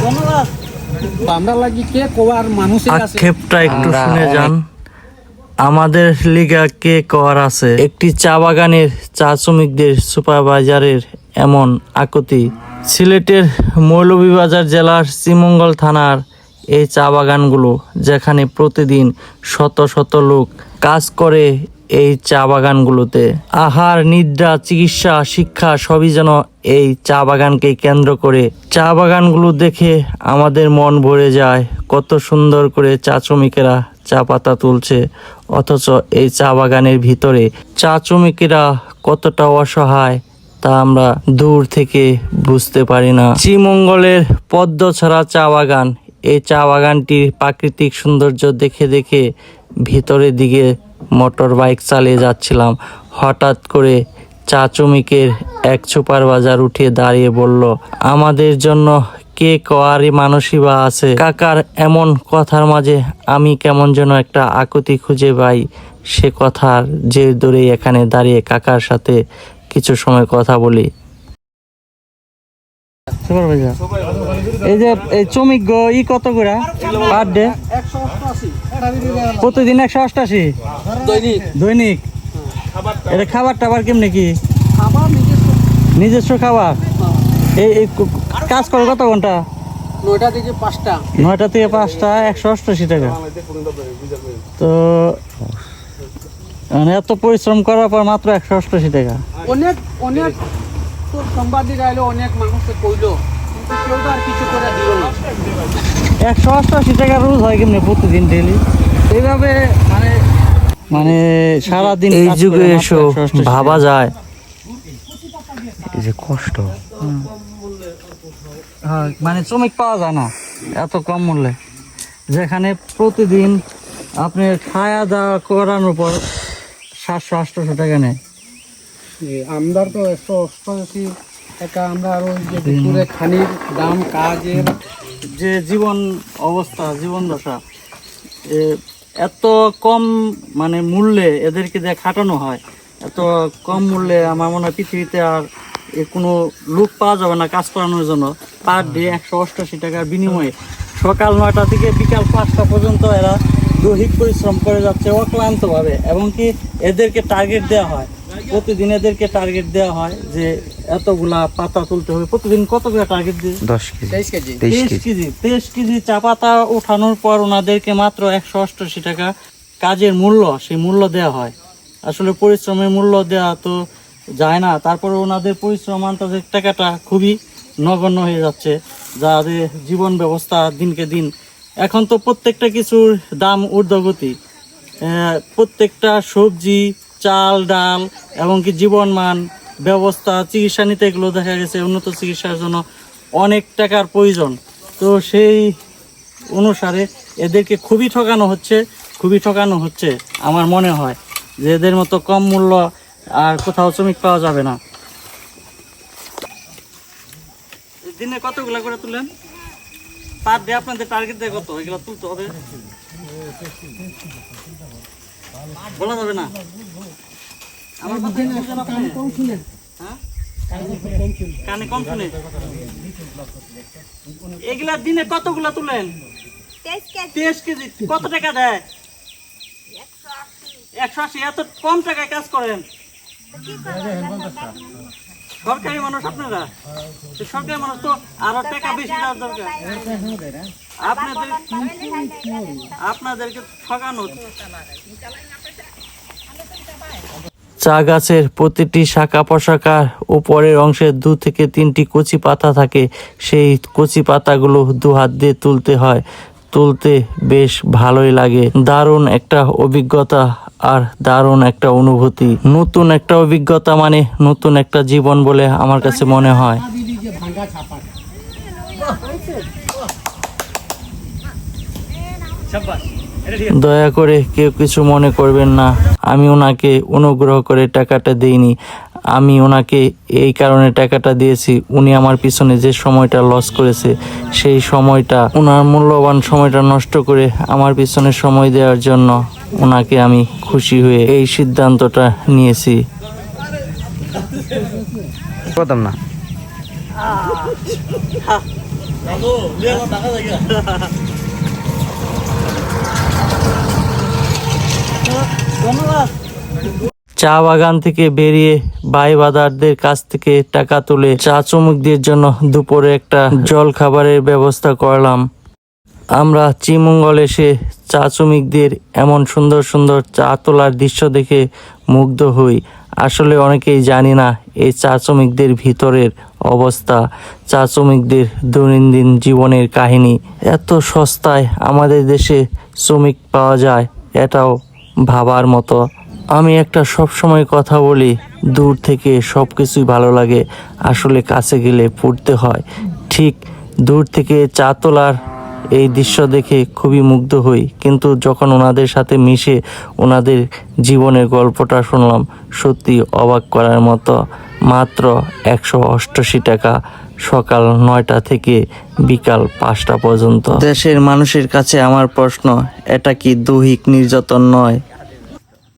ধন্যবাদ। আমরা লাগি কে কোয়ার মানুষের কাছে আক্ষেপটা একটু শুনে যান। আমাদের লিগা কে কর আছে? একটি চা বাগানের চা শ্রমিকদের সুপারভাইজারের এমন আকুতি। সিলেটের মৌলভীবাজার জেলার শ্রীমঙ্গল থানার এই চা বাগানগুলো, যেখানে প্রতিদিন শত শত লোক কাজ করে এই চা বাগানগুলোতে। আহার, নিদ্রা, চিকিৎসা, শিক্ষা সবই যেন এই চা বাগানকে কেন্দ্র করে। চা বাগানগুলো দেখে আমাদের মন ভরে যায়। কত সুন্দর করে চা শ্রমিকেরা চা পাতা তুলছে, অথচ এই চা বাগানের ভিতরে চা শ্রমিকেরা কতটা অসহায় তা আমরা দূর থেকে বুঝতে পারি না। শ্রীমঙ্গলের পদ্মছড়া চা বাগান, এই চা বাগানটির প্রাকৃতিক সৌন্দর্য দেখে দেখে ভিতরের দিকে মোটর বাইক চালিয়ে যাচ্ছিলাম। হঠাৎ করে চা শ্রমিকের এক সুপারভাইজার উঠে দাঁড়িয়ে বলল, আমাদের জন্য কে কোয়ারি মানুষই বা আছে? কাকার এমন কথার মাঝে আমি কেমন যেন একটা আকুতি খুঁজে পাই। সে কথার জের ধরেই এখানে দাঁড়িয়ে কাকার সাথে কিছু সময় কথা বলি। সুপারভাইজার, এই যে এই শ্রমিক গো ই কত করে পার ডে? 188 প্রতিদিন 188 দৈনিক। দৈনিক। এটা খাবার টাবার কেমনি কি? খাবার নিজস্ব খাবার? এই কাজ করে কত ঘন্টা? 9টা থেকে 5টা। 9টা থেকে 5টা, 188 টাকা। তো মানে এত পরিশ্রম করার পর মাত্র 188 টাকা। অনেক অনেক তোর সাংবাদিক আইলো, অনেক মানুষে কইলো, কিন্তু কেউ তো আর কিছু করে দিল না। 188 টাকা রোজ হয় কেমনি প্রতিদিন ডেইলি? এইভাবে মানে মানে সারাদিন এই যুগে এসো ভাবা যায় এই যে কষ্ট। হ্যাঁ, মানে শ্রমিক পাওয়া যায় না এত কম মূল্যে, যেখানে প্রতিদিন আপনি খাওয়া দাওয়া করানোর পর 700-800 টাকা নেয়। আমদার তো 188 টাকা। আমরা আরো যে দুপুরে খানির দাম, কাজের যে জীবন অবস্থা, জীবন দশা, এত কম মানে মূল্যে এদেরকে যে খাটানো হয়, এত কম মূল্যে আমার মনে হয় পৃথিবীতে আর কোনো লোক পাওয়া যাবে না কাজ করানোর জন্য। পার ডে 188 টাকার বিনিময়ে সকাল 9টা থেকে বিকাল 5টা পর্যন্ত এরা দৈহিক পরিশ্রম করে যাচ্ছে অক্লান্তভাবে। এবং কি এদেরকে টার্গেট দেওয়া হয়, প্রতিদিন এদেরকে টার্গেট দেওয়া হয় যে এতগুলা পাতা তুলতে হবে। প্রতিদিন কত করে টার্গেট দিয়ে? 23 কেজি চা পাতা উঠানোর পর ওনাদেরকে মাত্র 188 টাকা কাজের মূল্য, সেই মূল্য দেওয়া হয়। আসলে পরিশ্রমের মূল্য দেওয়া তো যায় না, তারপরে ওনাদের পরিশ্রম আন্তর্জাতিক টাকাটা খুবই নগণ্য হয়ে যাচ্ছে, যাদের জীবন ব্যবস্থা দিনকে দিন। এখন তো প্রত্যেকটা কিছুর দাম ঊর্ধ্বগতি। প্রত্যেকটা সবজি, চাল, ডাল এবং কি জীবনমান ব্যবস্থা, চিকিৎসা নিতে এগুলো দেখা গেছে উন্নত চিকিৎসার জন্য অনেক টাকার প্রয়োজন। তো সেই অনুসারে এদেরকে খুবই ঠকানো হচ্ছে। আমার মনে হয় যে এদের মতো কম মূল্য আর কোথাও শ্রমিক পাওয়া যাবে না। দিনে কতগুলা করে তুলেন? পার ডে আপনাদের টার্গেট দেয় কত? এগুলো তুলতে হবে, বলা যাবে না। আমার কম শুনে, হ্যাঁ কানে কম শুনে। এগুলা দিনে কতগুলা তুলেন? 23 কেজি। কত টাকা দেয়? 180। এত কম টাকায় কাজ করেন? সরকারি মানুষ আপনারা, সরকারি মানুষ তো আরো টাকা বেশি দেওয়ার দরকার। আপনাদেরকে ঠকানো। চা গাছের প্রতিটি শাখা প্রশাখার উপরের অংশে 2 থেকে 3টি কচি পাতা থাকে। সেই কচি পাতাগুলো 2 হাত দিয়ে তুলতে হয়। তুলতে বেশ ভালোই লাগে। দারুণ একটা অভিজ্ঞতা আর দারুণ একটা অনুভূতি। নতুন একটা অভিজ্ঞতা মানে নতুন একটা জীবন বলে আমার কাছে মনে হয়। দয়া করে কেউ কিছু মনে করবেন না, আমি ওনাকে অনুগ্রহ করে টাকাটা দেইনি। আমি ওনাকে এই কারণে টাকাটা দিয়েছি, উনি আমার পিছনে যে সময়টা লস করেছে, সেই সময়টা, ওনার মূল্যবান সময়টা নষ্ট করে আমার পিছনে সময় দেওয়ার জন্য ওনাকে আমি খুশি হয়ে এই সিদ্ধান্তটা নিয়েছি। না চা বাগান থেকে বেরিয়ে ভাই বাদারদের কাছ থেকে টাকা তুলে চা শ্রমিকদের জন্য দুপুরে একটা জল খাবারের ব্যবস্থা করলাম। আমরা শ্রীমঙ্গল এসে চা শ্রমিকদের এমন সুন্দর সুন্দর চা তোলার দৃশ্য দেখে মুগ্ধ হই। আসলে অনেকেই জানি না এই চা শ্রমিকদের ভিতরের অবস্থা, চা শ্রমিকদের দৈনন্দিন জীবনের কাহিনী। এত সস্তায় আমাদের দেশে শ্রমিক পাওয়া যায়, এটাও ভাবার মতো। আমি একটা সবসময় কথা বলি, দূর থেকে সব কিছুই ভালো লাগে, আসলে কাছে গেলে পড়তে হয়। ঠিক দূর থেকে চা তোলার এই দৃশ্য দেখে খুবই মুগ্ধ হই, কিন্তু যখন ওনাদের সাথে মিশে ওনাদের জীবনের গল্পটা শুনলাম, সত্যি অবাক করার মতো। মাত্র 188 টাকা, সকাল 9টা থেকে বিকাল 5টা পর্যন্ত। দেশের মানুষের কাছে আমার প্রশ্ন, এটা কি দৈহিক নির্যাতন নয়?